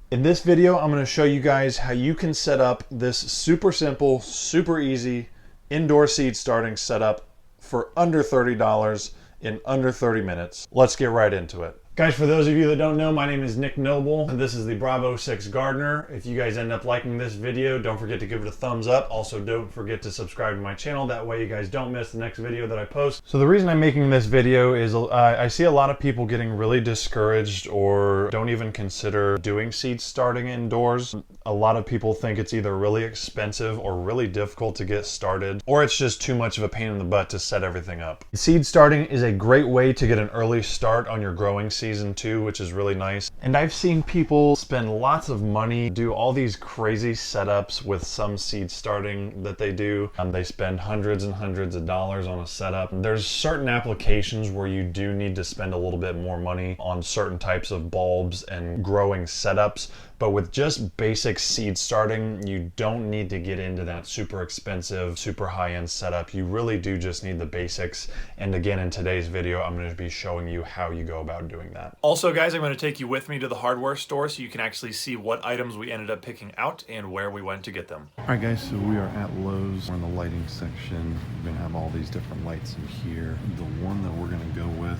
In this video, I'm going to show you guys how you can set up this super simple, super easy indoor seed starting setup for under $30 in under 30 minutes. Let's get right into it. Guys, for those of you that don't know, my name is Nick Noble. This is the Bravo 6 Gardener. If you guys end up liking this video, don't forget to give it a thumbs up. Also, don't forget to subscribe to my channel. That way you guys don't miss the next video that I post. So the reason I'm making this video is I see a lot of people getting really discouraged or don't even consider doing seed starting indoors. A lot of people think it's either really expensive or really difficult to get started, or it's just too much of a pain in the butt to set everything up. Seed starting is a great way to get an early start on your growing season too, which is really nice. And I've seen people spend lots of money, do all these crazy setups with some seed starting that they do. They spend hundreds and hundreds of dollars on a setup. There's certain applications where you do need to spend a little bit more money on certain types of bulbs and growing setups. But with just basic seed starting, you don't need to get into that super expensive, super high-end setup. You really do just need the basics. And again, in today's video, I'm going to be showing you how you go about doing that. Also, guys, I'm going to take you with me to the hardware store so you can actually see what items we ended up picking out and where we went to get them. All right, guys, so we are at Lowe's. We're in the lighting section. We're going to have all these different lights in here. The one that we're going to go with,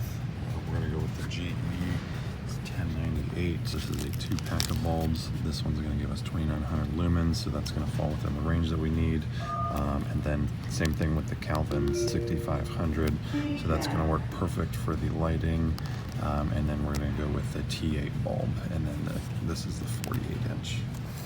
the GE. 1098. This is a 2-pack of bulbs. This one's going to give us 2900 lumens, so that's going to fall within the range that we need. And then same thing with the Kelvins, 6500. So that's going to work perfect for the lighting. And then we're going to go with the T8 bulb, and then this is the 48-inch.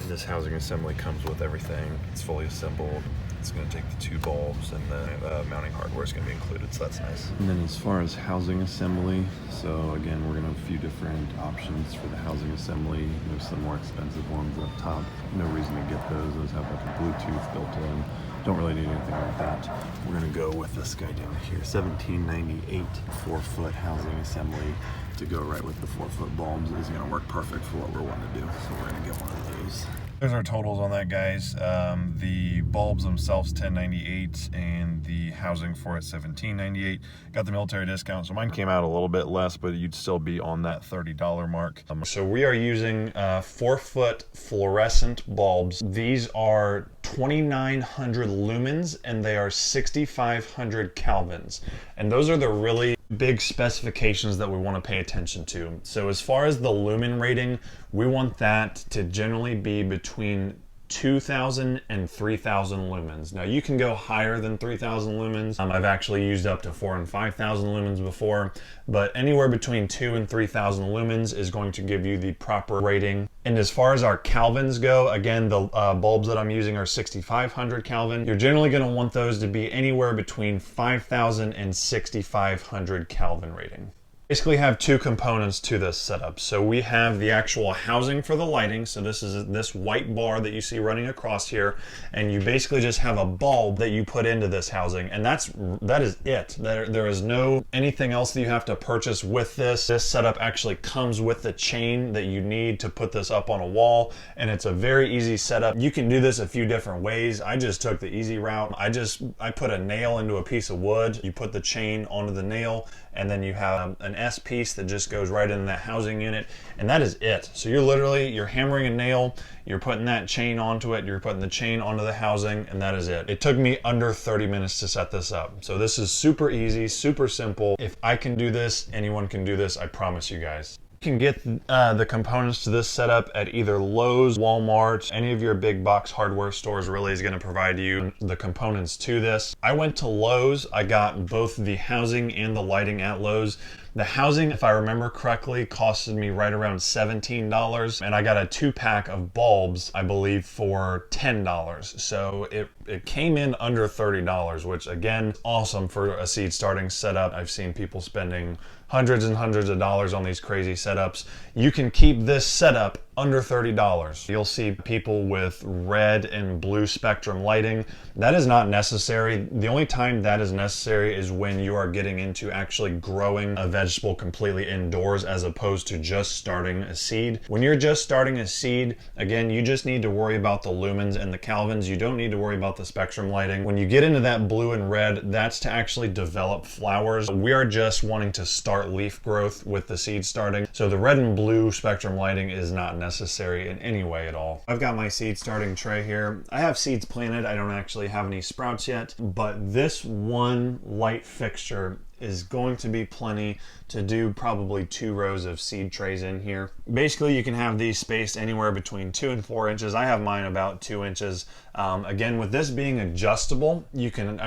And this housing assembly comes with everything. It's fully assembled. It's going to take the 2 bulbs, and the mounting hardware is going to be included, so that's nice. And then as far as housing assembly, so again, we're going to have a few different options for the housing assembly. There's some more expensive ones up top. No reason to get those. Those have like a Bluetooth built in. Don't really need anything like that. We're going to go with this guy down here, 1798 4-foot housing assembly to go right with the 4-foot bulbs. Is going to work perfect for what we're wanting to do, so we're going to get one of those. There's our totals on that, guys. The bulbs themselves 1098 and the housing for it 1798. Got the military discount, so mine came out a little bit less, but you'd still be on that $30 mark. So we are using 4-foot fluorescent bulbs. These are 2900 lumens and they are 6500 kelvins. And those are the really big specifications that we want to pay attention to. So as far as the lumen rating, we want that to generally be between 2,000 and 3,000 lumens. Now you can go higher than 3,000 lumens. I've actually used up to 4,000 and 5,000 lumens before, but anywhere between 2,000 and 3,000 lumens is going to give you the proper rating. And as far as our Kelvins go, again, the bulbs that I'm using are 6,500 Kelvin. You're generally going to want those to be anywhere between 5,000 and 6,500 Kelvin rating. Basically have 2 components to this setup. So we have the actual housing for the lighting. So this is this white bar that you see running across here, and you basically just have a bulb that you put into this housing, and that is it. There is no anything else that you have to purchase with this. This setup actually comes with the chain that you need to put this up on a wall, and it's a very easy setup. You can do this a few different ways. I just took the easy route. I put a nail into a piece of wood. You put the chain onto the nail, and then you have an S piece that just goes right in that housing unit, and that is it. So you're hammering a nail, you're putting that chain onto it, you're putting the chain onto the housing, and that is it. It took me under 30 minutes to set this up. So this is super easy, super simple. If I can do this, anyone can do this, I promise you guys. You can get the components to this setup at either Lowe's, Walmart, any of your big box hardware stores really is going to provide you the components to this. I went to Lowe's. I got both the housing and the lighting at Lowe's. The housing, if I remember correctly, costed me right around $17, and I got a 2-pack of bulbs, I believe, for $10. So it came in under $30, which again, awesome for a seed starting setup. I've seen people spending hundreds and hundreds of dollars on these crazy setups. You can keep this setup under $30. You'll see people with red and blue spectrum lighting. That is not necessary. The only time that is necessary is when you are getting into actually growing a vegetable completely indoors as opposed to just starting a seed. When you're just starting a seed, again, you just need to worry about the lumens and the Kelvins. You don't need to worry about the spectrum lighting. When you get into that blue and red, that's to actually develop flowers. We are just wanting to start leaf growth with the seed starting. So the red and blue spectrum lighting is not necessary in any way at all. I've got my seed starting tray here. I have seeds planted. I don't actually have any sprouts yet, but this one light fixture is going to be plenty to do probably 2 rows of seed trays in here. Basically, you can have these spaced anywhere between 2 and 4 inches. I have mine about 2 inches. Again, with this being adjustable, you can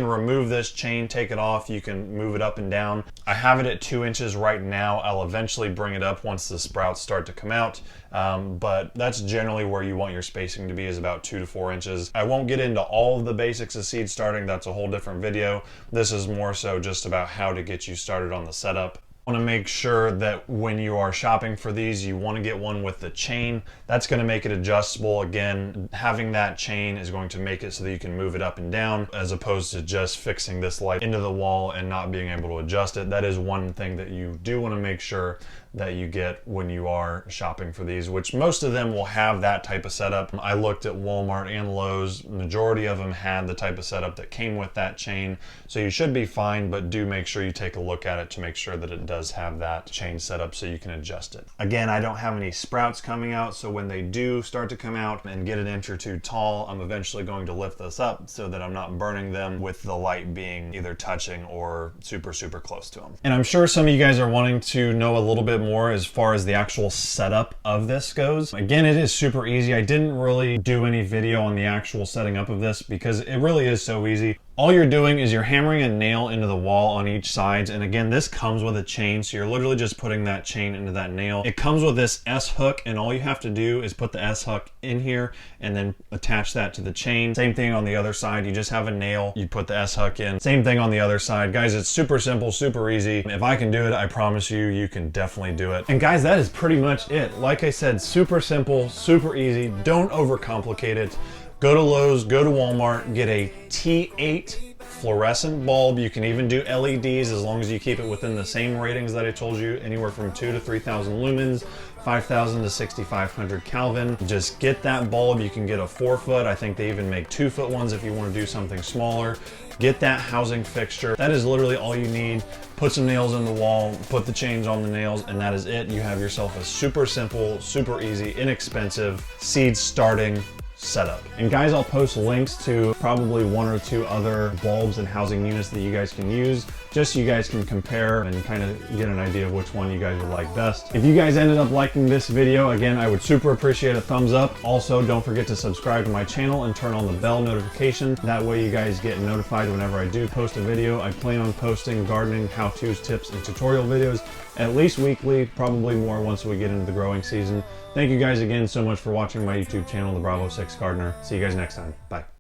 remove this chain, take it off, you can move it up and down. I have it at 2 inches right now. I'll eventually bring it up once the sprouts start to come out, but that's generally where you want your spacing to be, is about 2 to 4 inches. I won't get into all of the basics of seed starting. That's a whole different video. This is more so just about how to get you started on the setup. I want to make sure that when you are shopping for these, you want to get one with the chain. That's going to make it adjustable. Again, having that chain is going to make it so that you can move it up and down, as opposed to just fixing this light into the wall and not being able to adjust it. That is one thing that you do want to make sure that you get when you are shopping for these, which most of them will have that type of setup. I looked at Walmart and Lowe's. Majority of them had the type of setup that came with that chain, so you should be fine, but do make sure you take a look at it to make sure that it does have that chain set up so you can adjust it. Again, I don't have any sprouts coming out, so when they do start to come out and get an inch or two tall, I'm eventually going to lift this up so that I'm not burning them with the light being either touching or super close to them. And I'm sure some of you guys are wanting to know a little bit more as far as the actual setup of this goes. Again, it is super easy. I didn't really do any video on the actual setting up of this because it really is so easy. All you're doing is you're hammering a nail into the wall on each side, and again, this comes with a chain, so you're literally just putting that chain into that nail. It comes with this S hook, and all you have to do is put the S hook in here and then attach that to the chain. Same thing on the other side. You just have a nail, you put the S hook in. Same thing on the other side. Guys, it's super simple, super easy. If I can do it, I promise you, you can definitely do it. And guys, that is pretty much it. Like I said, super simple, super easy. Don't overcomplicate it. Go to Lowe's, go to Walmart, get a T8 fluorescent bulb. You can even do LEDs as long as you keep it within the same ratings that I told you, anywhere from 2 to 3,000 lumens, 5,000 to 6,500 Kelvin. Just get that bulb. You can get a 4-foot. I think they even make 2-foot ones if you want to do something smaller. Get that housing fixture. That is literally all you need. Put some nails in the wall, put the chains on the nails, and that is it. You have yourself a super simple, super easy, inexpensive seed starting setup. And guys, I'll post links to probably 1 or 2 other bulbs and housing units that you guys can use, just so you guys can compare and kind of get an idea of which one you guys would like best. If you guys ended up liking this video, again, I would super appreciate a thumbs up. Also, don't forget to subscribe to my channel and turn on the bell notification. That way you guys get notified whenever I do post a video. I plan on posting gardening, how-tos, tips, and tutorial videos at least weekly, probably more once we get into the growing season. Thank you guys again so much for watching my YouTube channel, The Bravo 6 Gardener. See you guys next time. Bye.